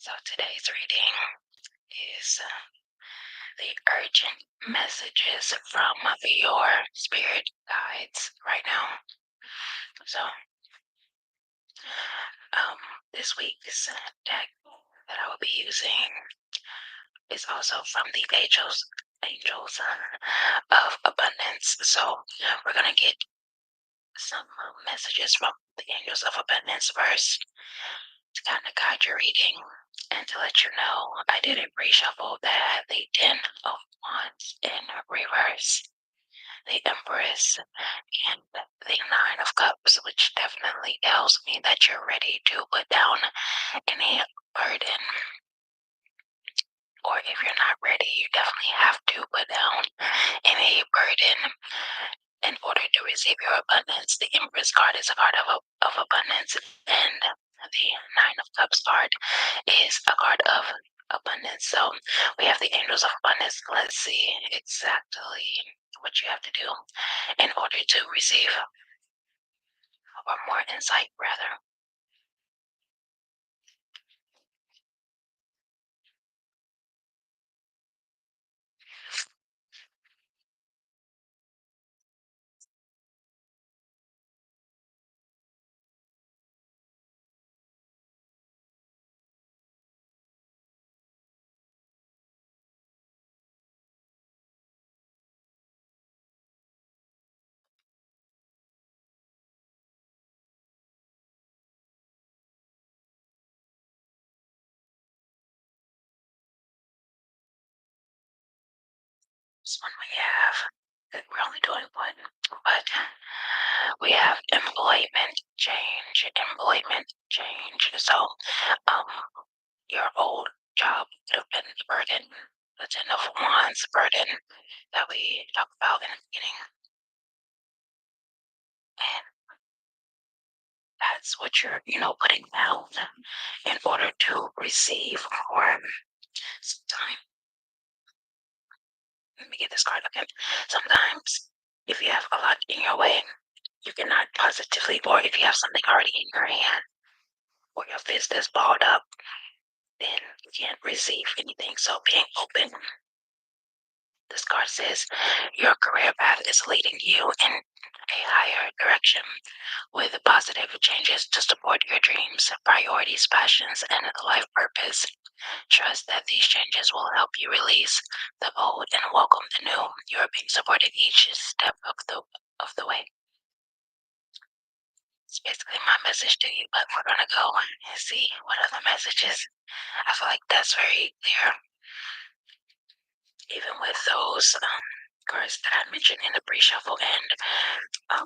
So today's reading is the urgent messages from your spirit guides right now. So this week's deck that I will be using is also from the angels of abundance. So we're gonna get some messages from the angels of abundance first to kind of guide your reading. And to let you know, I did a pre-shuffle that had the 10 of Wands in reverse, the Empress, and the 9 of Cups, which definitely tells me that you're ready to put down any burden. Or if you're not ready, you definitely have to put down any burden in order to receive your abundance. The Empress card is a card of abundance, and the 9 of Cups card is a card of abundance. So we have the angels of abundance. Let's see exactly what you have to do in order to receive, or more insight rather. This one we have, we're only doing one, but we have employment change. So your old job would have been the burden, the 10 of Wands burden that we talked about in the beginning. And that's what you're, putting down in order to receive more. Sometimes, let me get this card again. Sometimes, if you have a lot in your way, you cannot positively, or if you have something already in your hand, or your fist is balled up, then you can't receive anything. So being open. This card says your career path is leading you in a higher direction with positive changes to support your dreams, priorities, passions, and life purpose. Trust that these changes will help you release the old and welcome the new. You are being supported each step of the way. It's basically my message to you, but we're gonna go and see what other messages. I feel like that's very clear, even with those cards that I mentioned in the pre-shuffle, and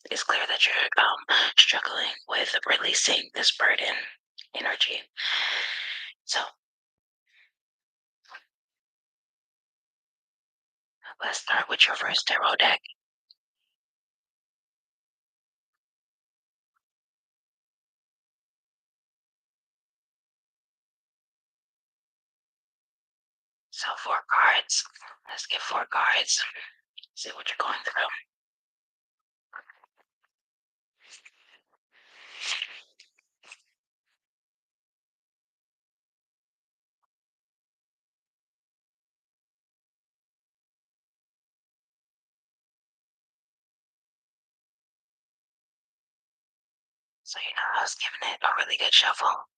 it's clear that you're struggling with releasing this burden energy. So let's start with your first tarot deck. So 4 cards. Let's get 4 cards. See what you're going through. So I was giving it a really good shuffle.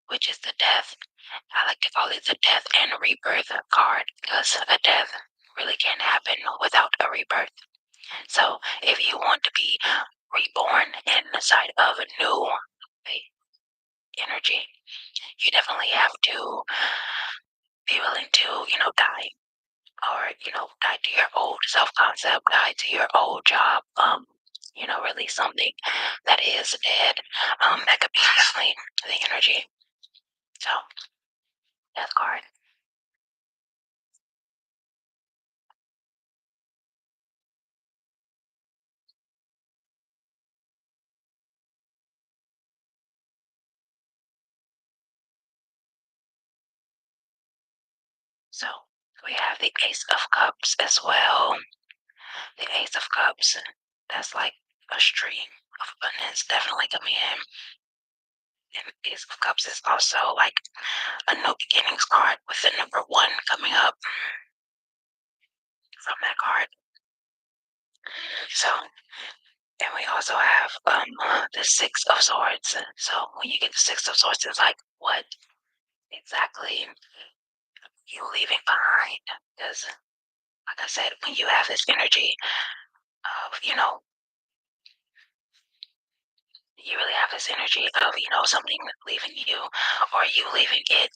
Which is the death. I like to call it the death and rebirth card, because a death really can't happen without a rebirth. So if you want to be reborn inside of a new energy, you definitely have to be willing to, die, or, die to your old self-concept, die to your old job, release something that is dead. That could be definitely the energy. So, death card. So we have the Ace of Cups as well. The Ace of Cups, that's like a stream of abundance definitely coming in. And the Ace of Cups is also like a new beginnings card with the number 1 coming up from that card. So, and we also have the Six of Swords. So when you get the Six of Swords, it's like, what exactly you leaving behind? Because, like I said, when you have this energy of, you really have this energy of, something leaving you or you leaving it,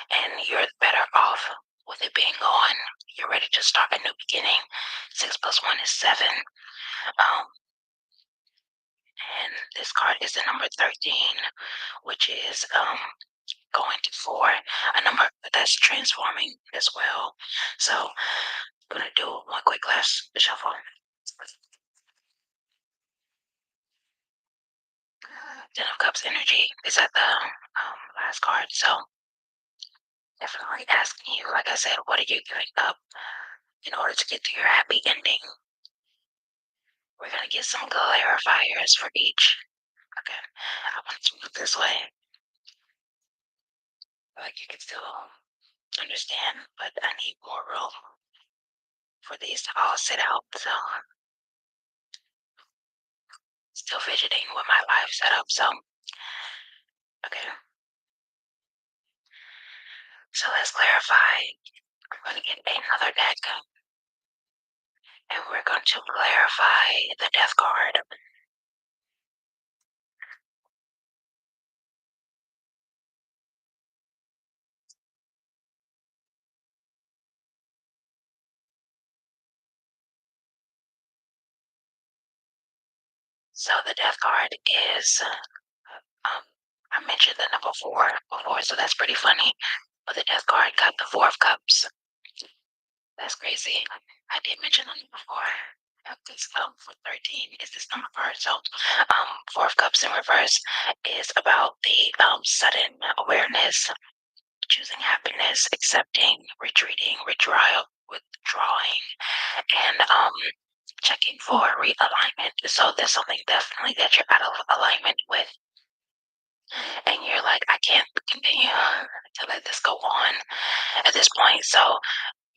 and you're better off with it being gone. You're ready to start a new beginning. 6 plus 1 is 7. And this card is the number 13, which is going to 4, a number that's transforming as well. So I'm going to do one quick last shuffle. 10 of Cups energy is at the last card. So definitely asking you, like I said, what are you giving up in order to get to your happy ending? We're going to get some clarifiers for each. Okay, I want to move this way. Like you can still understand, but I need more room for these to all sit out. So still fidgeting with my live setup. So okay. So let's clarify. I'm going to get another deck, and we're going to clarify the Death card. So the Death card is, I mentioned the number 4 before, so that's pretty funny. But the Death card got the 4 of Cups. That's crazy. I did mention the number 4. Because for 13 is this number card. So 4 of Cups in reverse is about the sudden awareness, choosing happiness, accepting, retreating, withdrawing, and checking for realignment. So there's something definitely that you're out of alignment with, and you're like, I can't continue to let this go on at this point. So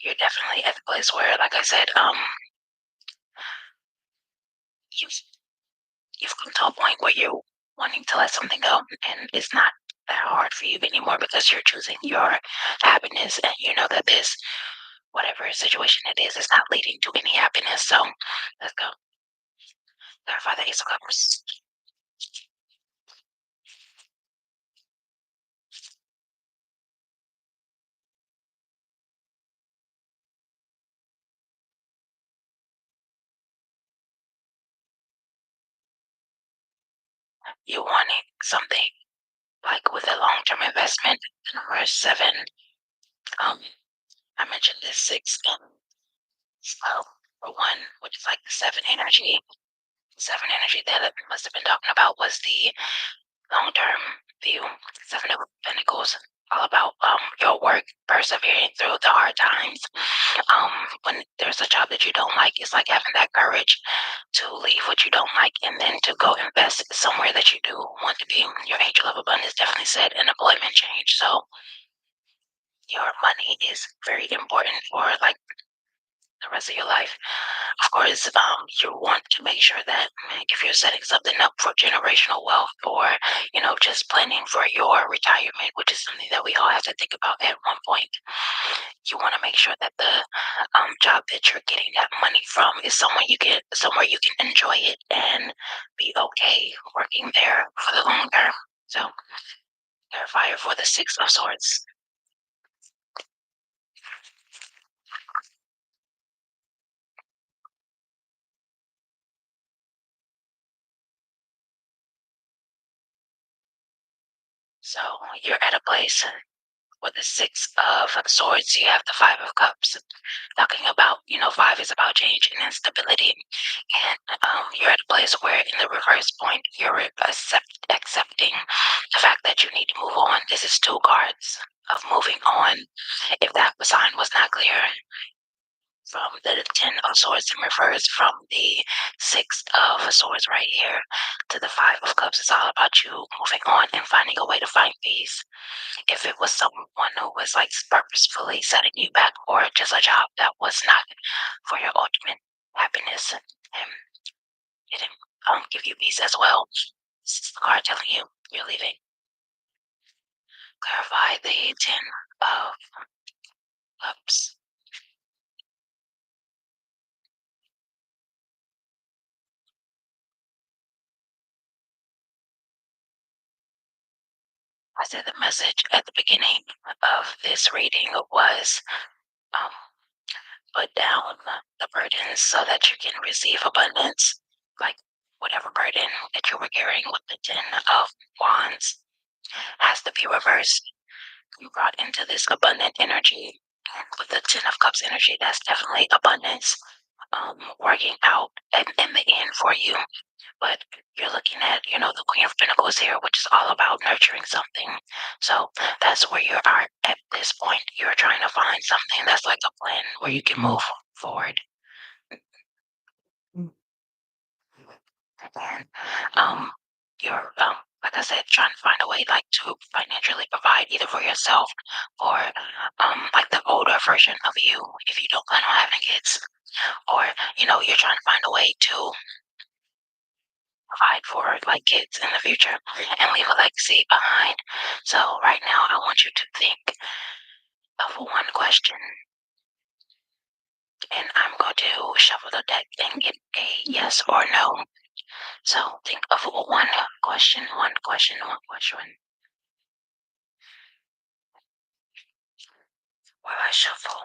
you're definitely at the place where, like I said, you've come to a point where you're wanting to let something go, and it's not that hard for you anymore because you're choosing your happiness, and you know that this whatever situation it is not leading to any happiness. So let's go. Clarify the Ace of Cups. You wanting something like with a long-term investment. The number 7. I mentioned this 6 and for 1, which is like the 7 energy. 7 energy that I must have been talking about was the long-term view. 7 of Pentacles, all about your work, persevering through the hard times. When there's a job that you don't like, it's like having that courage to leave what you don't like and then to go invest somewhere that you do want to be. Your angel of abundance definitely said an employment change. So your money is very important for like the rest of your life. Of course, you want to make sure that if you're setting something up for generational wealth, or just planning for your retirement, which is something that we all have to think about at one point, you want to make sure that the job that you're getting that money from is somewhere you can enjoy it and be okay working there for the long term. So, clarifier for the 6 of Swords. So you're at a place with the Six of Swords, you have the Five of Cups, talking about, five is about change and instability. And you're at a place where, in the reverse point, you're accepting the fact that you need to move on. This is two cards of moving on. If that sign was not clear, from the Ten of Swords in reverse, from the Six of Swords right here to the Five of Cups, it's all about you moving on and finding a way to find peace. If it was someone who was like purposefully setting you back, or just a job that was not for your ultimate happiness, and it didn't give you peace as well, this is the card telling you you're leaving. Clarify the Ten of Cups. I said the message at the beginning of this reading was um, put down the burdens so that you can receive abundance. Like whatever burden that you were carrying with the Ten of Wands has to be reversed. You brought into this abundant energy. And with the Ten of Cups energy, that's definitely abundance working out in the end for you. But you're looking at, the Queen of Pentacles here, which is all about nurturing something. So that's where you are at this point. You're trying to find something that's like a plan where you can move forward. And you're like I said, trying to find a way like to financially provide either for yourself or like the older version of you if you don't plan on having kids. Or, you're trying to find a way to provide for like kids in the future and leave a legacy behind. So right now I want you to think of one question, and I'm going to shuffle the deck and get a yes or no. So think of one question, one question, one question. While I shuffle.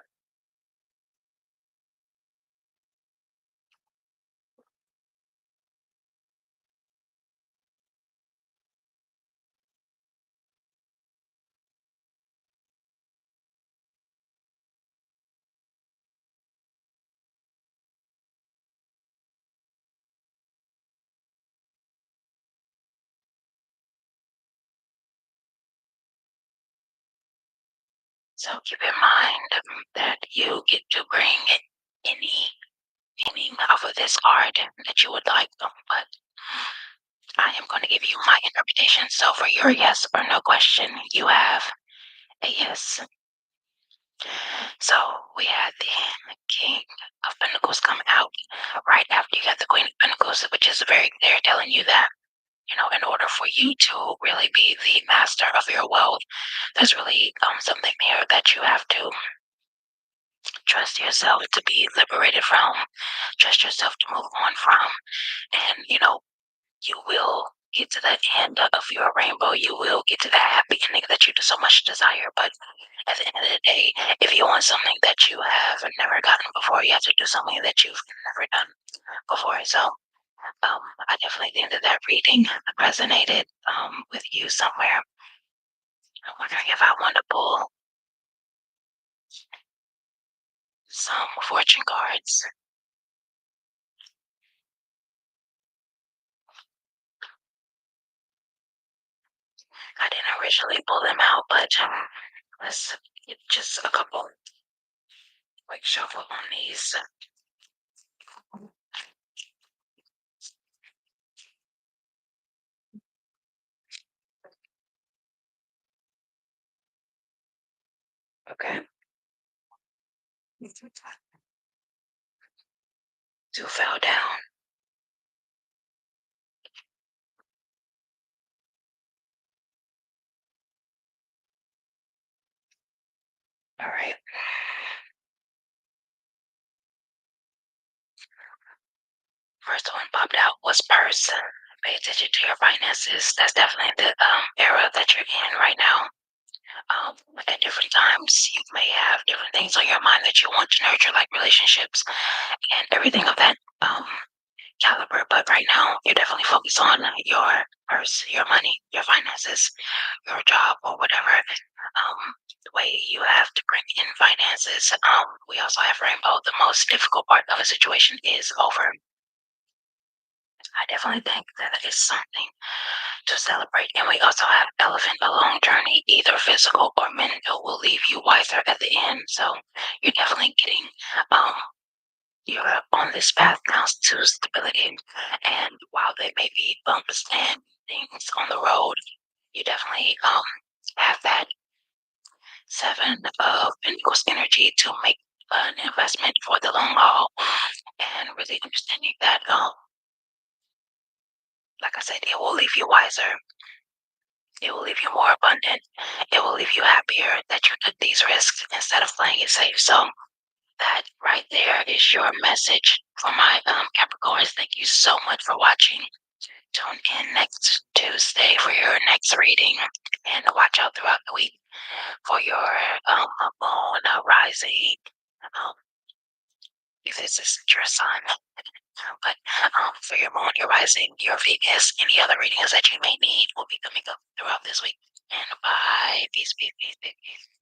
So keep in mind that you get to bring any off of this card that you would like, but I am going to give you my interpretation. So for your yes or no question, you have a yes. So we had the King of Pentacles come out right after you got the Queen of Pentacles, which is very clear telling you that, in order for you to really be the master of your wealth, there's really something there that you have to trust yourself to be liberated from, trust yourself to move on from. And, you will get to the end of your rainbow. You will get to that happy ending that you so much desire. But at the end of the day, if you want something that you have never gotten before, you have to do something that you've never done before. So I definitely think that reading resonated with you somewhere. I'm wondering if I want to pull some fortune cards. I didn't originally pull them out, but let's get just a couple quick shuffle on these. Okay. Two fell down. All right. First one popped out was purse. Pay attention to your finances. That's definitely the era that you're in right now. At different times, you may have different things on your mind that you want to nurture, like relationships and everything of that caliber. But right now, you're definitely focused on your purse, your money, your finances, your job, or whatever. the way you have to bring in finances. We also have rainbow. The most difficult part of a situation is over. I definitely think that is something to celebrate. And we also have elephant, a long journey, either physical or mental, will leave you wiser at the end. So you're definitely getting um you're on this path now to stability. And while there may be bumps and things on the road, you definitely have that seven of Pentacles energy to make an investment for the long haul, and really understanding that like I said, it will leave you wiser. It will leave you more abundant. It will leave you happier that you took these risks instead of playing it safe. So that right there is your message for my Capricorns. Thank you so much for watching. Tune in next Tuesday for your next reading, and watch out throughout the week for your moon rising. Um, if this is your sun, but for your moon, your rising, your Venus, any other readings that you may need will be coming up throughout this week. And bye. Peace, peace, peace, peace, peace.